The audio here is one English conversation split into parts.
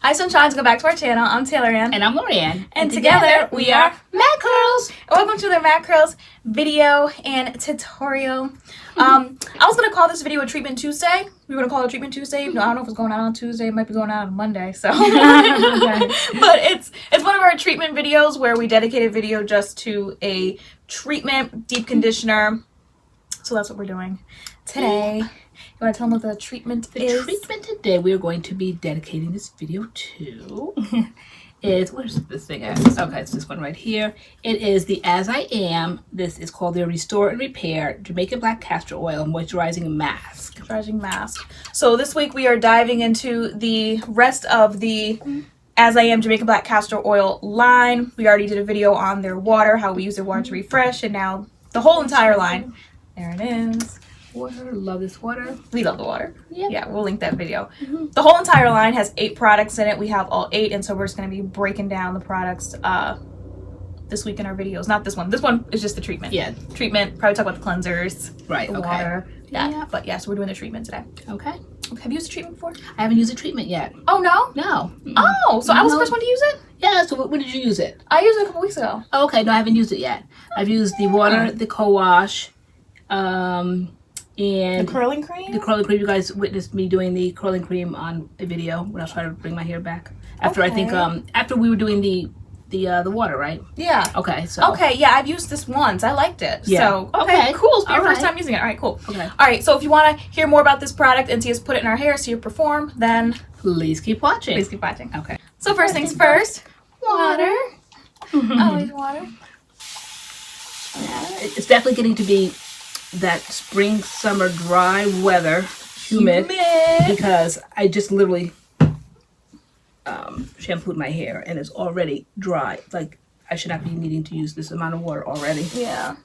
Hi sunshines, go back to our channel. I'm Taylor Ann. And I'm Lorianne. And together we are MADCURLS. Welcome to the MADCURLS video and tutorial. I was going to call this video a Treatment Tuesday. We were going to call it Treatment Tuesday. No, I don't know if it's going out on Tuesday. It might be going out on Monday. So, but it's one of our treatment videos where we dedicate a video just to a treatment, deep conditioner. So that's what we're doing today. You want to tell them what the treatment is? The treatment today we are going to be dedicating this video to is, where's this thing at? Okay, it's this one right here. It is the As I Am. This is called the Restore and Repair Jamaican Black Castor Oil Moisturizing Mask. Moisturizing Mask. So this week we are diving into the rest of the As I Am Jamaican Black Castor Oil line. We already did a video on their water, how we use their water to refresh, and now the whole entire line. There it is. Water, love this water. We love the water. Yep. Yeah, we'll link that video. The whole entire line has 8 products in it. We have all 8, and so we're just going to be breaking down the products this week in our videos. Not this one. This one is just the treatment. Yeah. Treatment. Probably talk about the cleansers. Right, the okay. water. Yeah. Yeah. But yeah, so we're doing the treatment today. Okay. Have you used the treatment before? I haven't used a treatment yet. Oh, no? No. Oh, so I was the first one to use it? Yeah, so when did you use it? I used it a couple weeks ago. Oh, okay, no, I haven't used it yet. I've used the water, the co-wash, and the curling cream? the curling cream. You guys witnessed me doing the curling cream on a video when I was trying to bring my hair back. After I think after we were doing the water, right? Yeah. Okay, so Okay, yeah, I've used this once. I liked it. Yeah. So, okay, cool. It's my All first right. time using it. All right, cool. Okay. All right, so if you want to hear more about this product and see us put it in our hair, see it perform, then please keep watching. please keep watching. Okay. So first things first, water. Always water. It's definitely getting to be that spring, summer, dry weather, humid. Because I just literally shampooed my hair and it's already dry. Like I should not be needing to use this amount of water already. Yeah.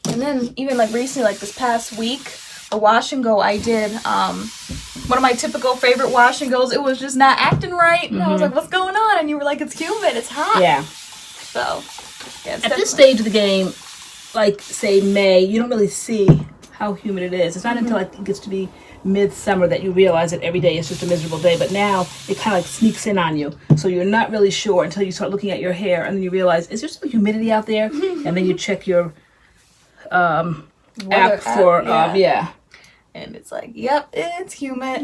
And then even like recently, like this past week, the wash and go I did, one of my typical favorite wash and goes, it was just not acting right. And I was like, what's going on? And you were like, it's humid, it's hot. Yeah. So, yeah, it's At this stage of the game, like say May, you don't really see how humid it is. It's not until I think it gets to be midsummer that you realize that every day is just a miserable day. But now it kind of like sneaks in on you, so you're not really sure until you start looking at your hair, and then you realize, is there some humidity out there? And then you check your app for yeah. And it's like, yep, it's humid.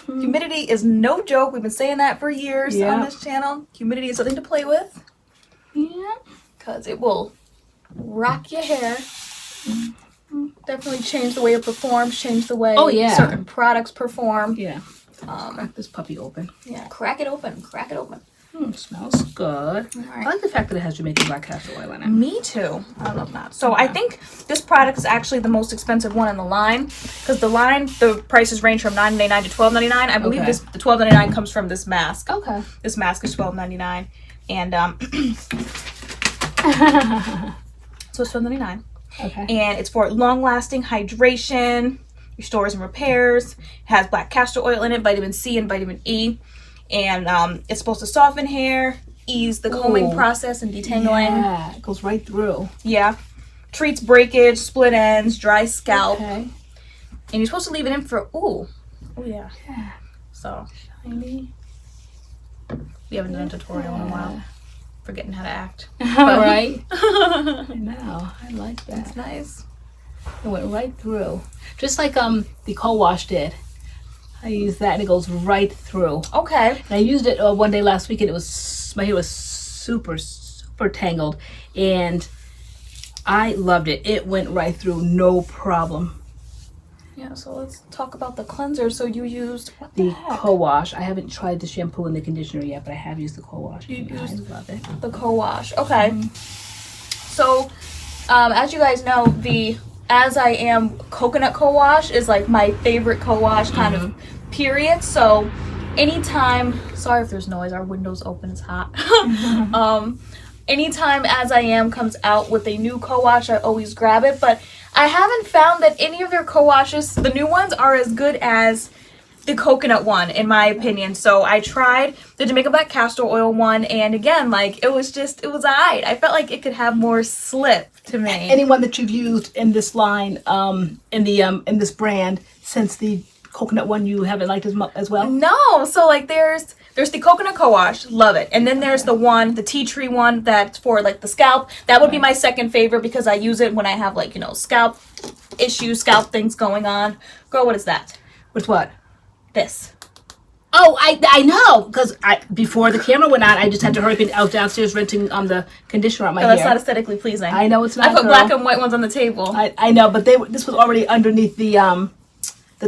Humidity is no joke. We've been saying that for years on this channel. Humidity is something to play with. Yeah. Because it will rock your hair. Definitely change the way it performs, change the way certain products perform. Yeah. Crack this puppy open. Yeah, crack it open, crack it open. Smells good. All right. I like the fact that it has Jamaican black castor oil in it. Me too. I love that. So I think this product is actually the most expensive one in the line, because the prices range from $9.99 to $12.99. I believe the $12.99 comes from this mask. Okay. This mask is $12.99, and so it's $12.99. Okay. And it's for long-lasting hydration, restores and repairs. It has black castor oil in it, vitamin C and vitamin E. And it's supposed to soften hair, ease the combing process and detangling. Yeah, it goes right through. Yeah. Treats breakage, split ends, dry scalp. Okay. And you're supposed to leave it in for, oh yeah. So, Shiny. we haven't done a tutorial in a while. Forgetting how to act. Right? I know. I like that. It's nice. It went right through. Just like the co-wash did. I used that and it goes right through. Okay. And I used it one day last week and it was, my hair was super tangled, and I loved it. It went right through, no problem. Yeah, so let's talk about the cleanser. So you used what The co-wash. I haven't tried the shampoo and the conditioner yet, but I have used the co-wash. You I used love it. the co-wash. Okay. So, as you guys know, the As I Am coconut co-wash is like my favorite co-wash kind of period. So anytime, sorry if there's noise, our window's open, it's hot. Anytime As I Am comes out with a new co-wash, I always grab it. But I haven't found that any of their co-washes, the new ones, are as good as the coconut one, in my opinion. So I tried the Jamaican Black Castor Oil one, and again, like, it was alright. I felt like it could have more slip to me. Anyone that you've used in this line, in this brand, since the coconut one, you haven't liked as well? No, so like there's there's the coconut co-wash, love it. And then there's the tea tree one that's for like the scalp. That would be my second favorite because I use it when I have like, you know, scalp issues, scalp things going on. Girl, what is that? Which what? This. Oh, I know, because before the camera went on, I just had to hurry up. I was downstairs rinsing the conditioner on my hair. That's not aesthetically pleasing. I know it's not. I put black and white ones on the table. I know, but this was already underneath the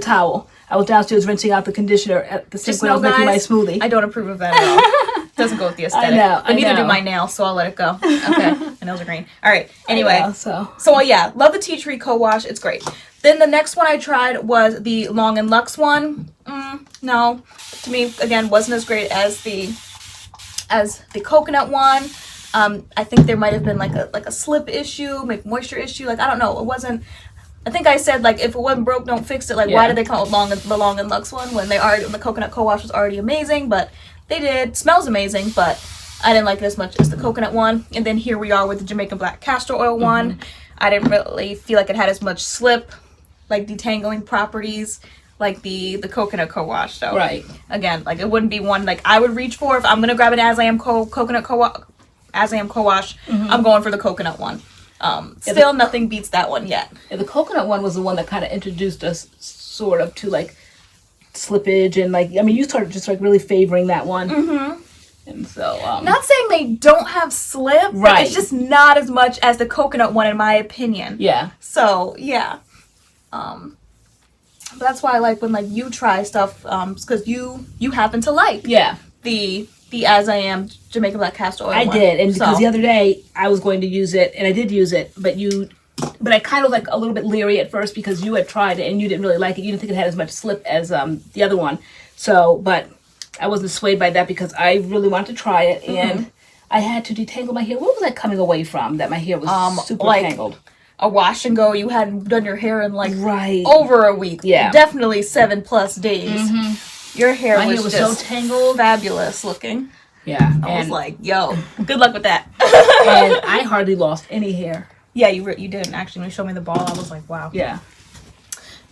towel. I was downstairs rinsing out the conditioner at the sink when I was making my smoothie. I don't approve of that at all. Doesn't go with the aesthetic. I need to do my nails, so I'll let it go. Okay, my nails are green. All right. Anyway, so yeah, love the tea tree co-wash. It's great. Then the next one I tried was the Long and Luxe one. No, to me again wasn't as great as the coconut one. I think there might have been like a slip issue, maybe moisture issue. Like I don't know. It wasn't. I think I said like if it wasn't broke, don't fix it. Like why did they come out with the Long and Luxe one when the coconut co-wash was already amazing? But they did. Smells amazing, but I didn't like it as much as the coconut one. And then here we are with the Jamaican black castor oil one. I didn't really feel like it had as much slip, like detangling properties like the coconut co-wash. So again, like it wouldn't be one like I would reach for if I'm gonna grab an As I Am coconut co-wash. I'm going for the coconut one. Still nothing beats that one yet. Yeah, the coconut one was the one that kind of introduced us sort of to like slippage and like I mean you started just like really favoring that one. And so not saying they don't have slip, but it's just not as much as the coconut one in my opinion. Yeah. So yeah. That's why I like when like you try stuff because you happen to like the As I Am Jamaican black castor oil. I did, and because the other day I was going to use it, and I did use it, but I kind of like a little bit leery at first because you had tried it and you didn't really like it. You didn't think it had as much slip as the other one. So, but I wasn't swayed by that because I really wanted to try it, and I had to detangle my hair. What was I coming away from that my hair was super tangled? A wash and go. You hadn't done your hair in like over a week. Yeah, definitely 7+ days. Your hair was just so tangled, fabulous looking. Yeah, I was like, yo, good luck with that. And I hardly lost any hair. Yeah, you didn't actually. When you showed me the ball, I was like, wow. Yeah.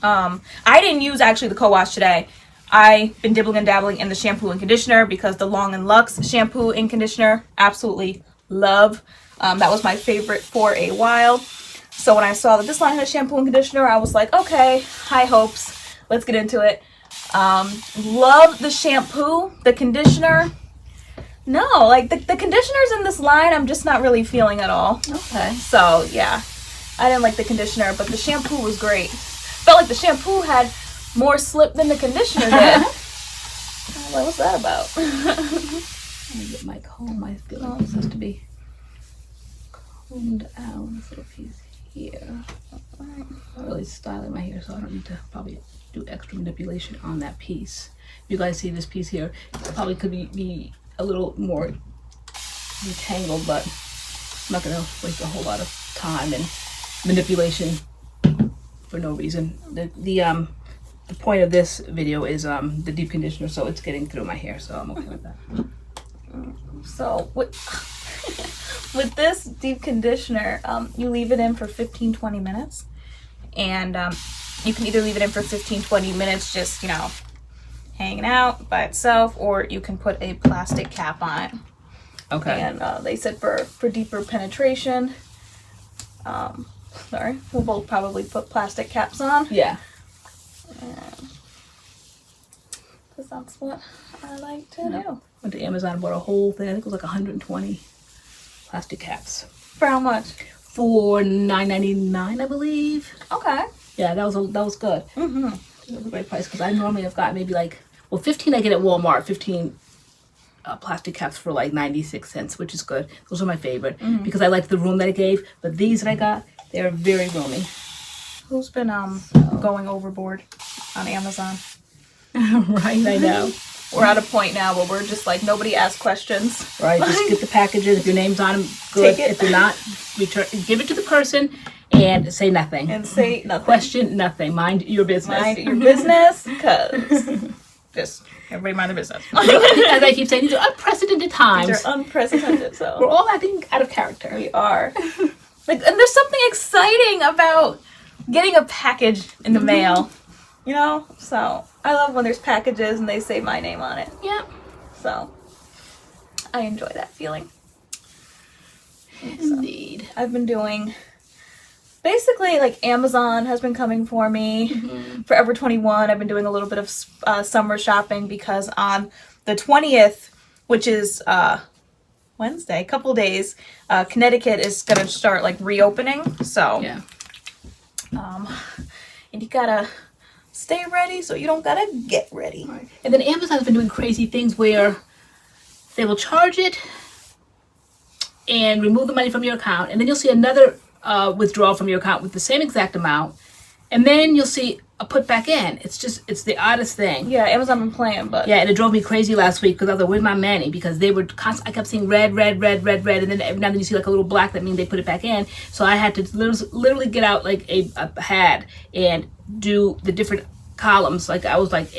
I didn't use actually the co-wash today. I've been dibbling and dabbling in the shampoo and conditioner because the Long and Luxe shampoo and conditioner, absolutely love. That was my favorite for a while. So when I saw that this line had a shampoo and conditioner, I was like, okay, high hopes. Let's get into it. Love the shampoo, the conditioner. No, like the conditioners in this line, I'm just not really feeling at all. Okay. So yeah, I didn't like the conditioner, but the shampoo was great. Felt like the shampoo had more slip than the conditioner did. I was like, what's that about? Let me get my comb. I feel like this has to be combed out. This little piece here. I'm really styling my hair, so I don't need to probably do extra manipulation on that piece. You guys see this piece here? It probably could be a little more detangled, but I'm not gonna waste a whole lot of time and manipulation for no reason. The point of this video is the deep conditioner, so it's getting through my hair, so I'm okay with that. So with this deep conditioner, you leave it in for 15-20 minutes, and you can either leave it in for 15-20 minutes just, you know, hanging out by itself, or you can put a plastic cap on it. Okay. And they said for deeper penetration, we'll both probably put plastic caps on. Yeah. Because that's what I like to do. Went to Amazon and bought a whole thing. I think it was like 120 plastic caps. For how much? For $9.99, I believe. Okay. Yeah, that was good. It was a great price because I normally have got maybe like 15 I get at Walmart. 15 plastic caps for like 96 cents, which is good. Those are my favorite because I like the room that it gave. But these that I got, they're very roomy. Who's been going overboard on Amazon? Right, I know. We're at a point now where we're just like, nobody asks questions. Right, just get the packages. If your name's on them, good. If you're not, give it to the person and say nothing. And say nothing. Question nothing. Mind your business. Mind your business, because just everybody mind their business. As I keep saying, these are unprecedented times. These are unprecedented, so. We're all acting out of character. We are. Like, and there's something exciting about getting a package in the mail, you know? So I love when there's packages and they say my name on it. Yeah. So I enjoy that feeling. Indeed. So, I've been doing basically like Amazon has been coming for me. Forever 21. I've been doing a little bit of summer shopping because on the 20th, which is Wednesday, couple days, Connecticut is gonna start like reopening. So Yeah. And you gotta stay ready so you don't gotta get ready. Right. And then Amazon's been doing crazy things where they will charge it and remove the money from your account, and then you'll see another withdrawal from your account with the same exact amount, and then you'll see a put back in. It's the oddest thing. Yeah, Amazon been playing, but yeah, and it drove me crazy last week because I was like, where's my money? Because they were I kept seeing red, and then every now and then you see like a little black, that means they put it back in. So I had to literally get out like a pad and do the different columns. Like I was like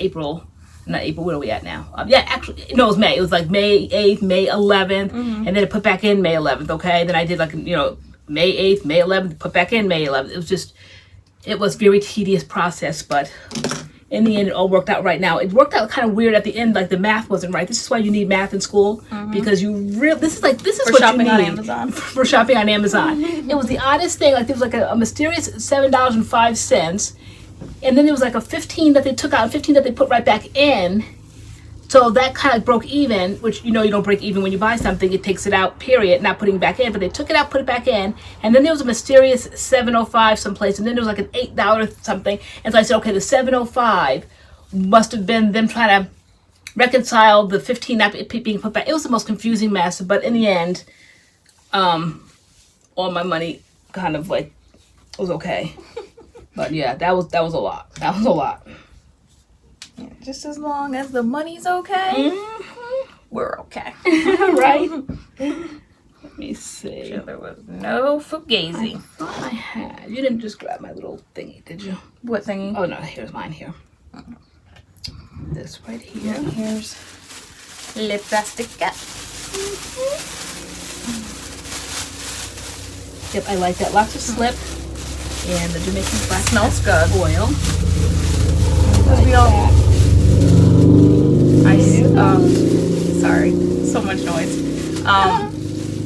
not April, where are we at now? Yeah, actually, no, it was May. It was like May 8th, May 11th, and then it put back in May 11th, okay? Then I did like, May 8th, May 11th, put back in May 11th. It was very tedious process, but in the end, it all worked out right now. It worked out kind of weird at the end, like the math wasn't right. This is why you need math in school, because this is for what shopping you need on Amazon. For shopping on Amazon. It was the oddest thing. Like there was like a mysterious $7.05. And then there was like a 15 that they took out and 15 that they put right back in. So that kind of broke even, which you don't break even when you buy something. It takes it out, period, not putting it back in. But they took it out, put it back in. And then there was a mysterious $7.05 someplace. And then there was like an $8 something. And so I said, okay, the $7.05 must have been them trying to reconcile the 15 not being put back. It was the most confusing mess. But in the end, all my money kind of like was okay. But yeah, that was a lot. That was a lot. Yeah, just as long as the money's okay, we're okay. Right? Let me see. Sure, there was no fugazi. I thought I had. You didn't just grab my little thingy, did you? What thingy? Oh no, here's mine here. This right here. Here's lip plastic. Yep, I like that. Lots of slip. And the Jamaican black Smells good. oil. Because we all. Sorry, so much noise.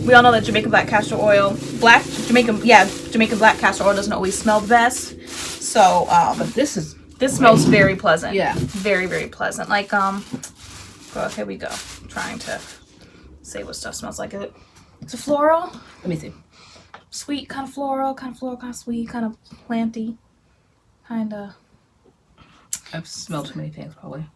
We all know that Jamaican black castor oil, Jamaican black castor oil doesn't always smell the best. So, but this smells very pleasant. Yeah, very, very pleasant. Like, oh, here we go. I'm trying to say what stuff smells like. It's a floral. Let me see. Sweet, kind of floral, kind of sweet, kind of planty, kind of. I've smelled too many things, probably.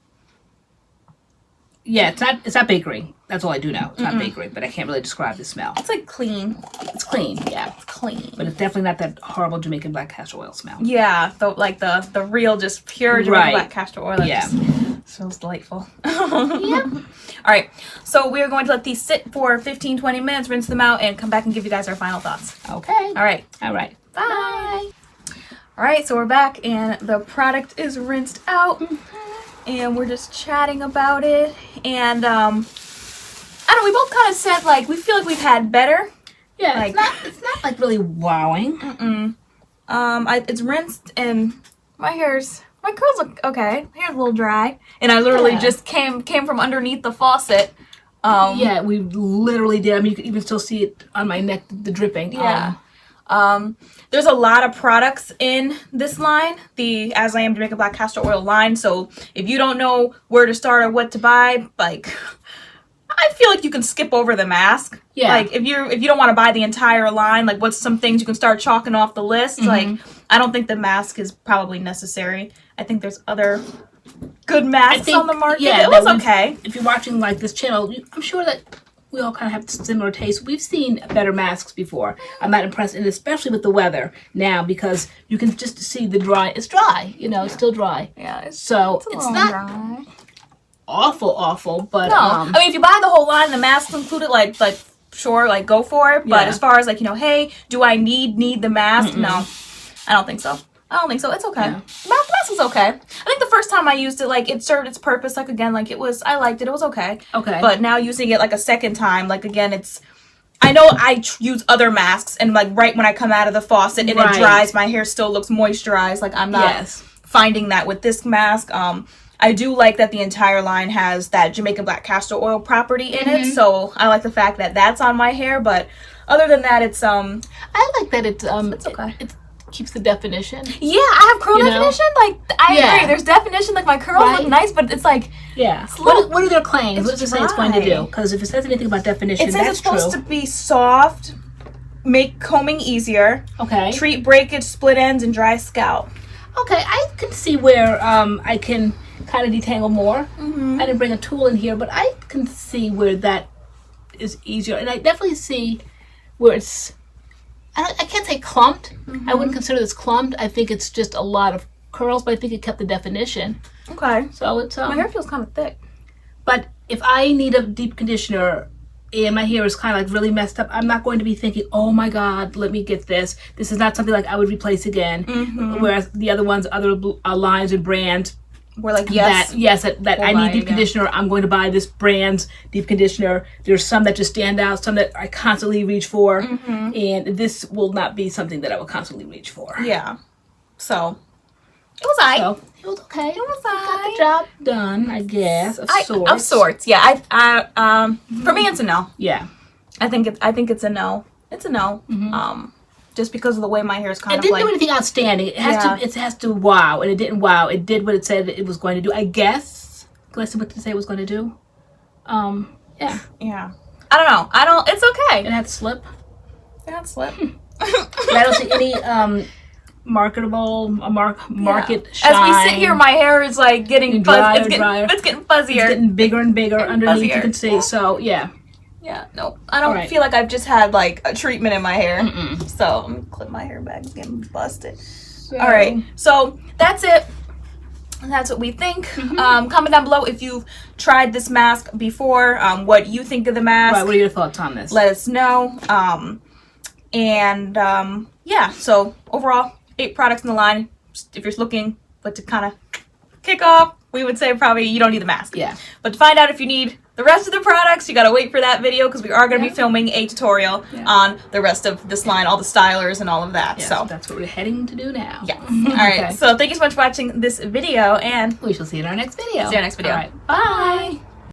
Yeah, it's not bakery. That's all I do now. It's not bakery, but I can't really describe the smell. It's like clean. It's clean, yeah. It's clean. But it's definitely not that horrible Jamaican black castor oil smell. Yeah, the real, just pure Jamaican black castor oil. That just smells delightful. Yeah. All right, so we're going to let these sit for 15-20 minutes, rinse them out, and come back and give you guys our final thoughts. Okay. All right. Bye. All right, so we're back, and the product is rinsed out, and we're just chatting about it. And I don't know, we both kind of said like we feel like we've had better. Yeah, like, it's not like really wowing. It's rinsed, and my curls look okay. My hair's a little dry, and I literally just came from underneath the faucet. Yeah, we literally did. I mean, you can even still see it on my neck, the dripping. Yeah. There's a lot of products in this line, the As I Am Jamaican Black Castor Oil line. So if you don't know where to start or what to buy, like, I feel like you can skip over the mask. Yeah. Like if you don't want to buy the entire line, like what's some things you can start chalking off the list? Like I don't think the mask is probably necessary. I think there's other good masks on the market. Yeah, it was okay. If you're watching like this channel, I'm sure that we all kind of have similar tastes. We've seen better masks before. I'm not impressed, and especially with the weather now, because you can just see the dry. It's dry, it's still dry. Yeah, it's not dry. awful, but no. I mean, if you buy the whole line, the masks included, like sure, like go for it. But as far as like hey, do I need the mask? No, I don't think so. It's okay. Yeah. Mask is okay. I think the first time I used it, like, it served its purpose. Like, again, like, I liked it. It was okay. Okay. But now using it, like, a second time, like, again, I know I use other masks, and, like, right when I come out of the faucet and it dries, my hair still looks moisturized. Like, I'm not finding that with this mask. I do like that the entire line has that Jamaican black castor oil property in it, so I like the fact that that's on my hair. But other than that, it's I like that it's okay. It keeps the definition. Yeah, I have curl definition. Like I agree. There's definition. Like my curls look nice, but it's like What are their claims? What does it say it's going to do? Because if it says anything about definition, it says it's supposed to be soft, make combing easier, treat breakage, split ends, and dry scalp. Okay, I can see where I can kind of detangle more. I didn't bring a tool in here, but I can see where that is easier, and I definitely see where it's. I can't say clumped. I wouldn't consider this clumped. I think it's just a lot of curls, but I think it kept the definition. Okay. So it's my hair feels kind of thick. But if I need a deep conditioner and my hair is kind of like really messed up, I'm not going to be thinking, oh my God, let me get this. This is not something like I would replace again. Whereas the other ones, other lines and brands, we're like, that I need deep conditioner. I'm going to buy this brand's deep conditioner. There's some that just stand out, some that I constantly reach for, and this will not be something that I will constantly reach for. Yeah. So it was it was okay. It was got the job done, I guess. Of sorts. Yeah. I for me it's a no. Yeah. I think it's a no. It's a no. Just because of the way my hair is kind of like... It didn't do anything outstanding. It has to wow, and it didn't wow. It did what it said it was going to do, I guess. Can I see what it say it was going to do? Yeah. Yeah. I don't know. It's okay. It had slip. It had slip. I don't see any market shine. As we sit here, my hair is like getting drier. It's getting fuzzier. It's getting bigger and bigger underneath. You can see. So, yeah. Yeah, no, I don't feel like I've just had like a treatment in my hair. So I'm gonna clip my hair back. It's getting busted. All right, so that's it. That's what we think. Comment down below if you've tried this mask before. What you think of the mask? Right, what are your thoughts on this? Let us know. Yeah. So overall, 8 products in the line. If you're looking, but to kind of kick off, we would say probably you don't need the mask. Yeah. But to find out if you need the rest of the products, you gotta wait for that video because we are gonna be filming a tutorial on the rest of this line, all the stylers and all of that. Yes, so that's what we're heading to do now. Yeah. All right. So thank you so much for watching this video, and we shall see you in our next video. See you in our next video. All right. Bye.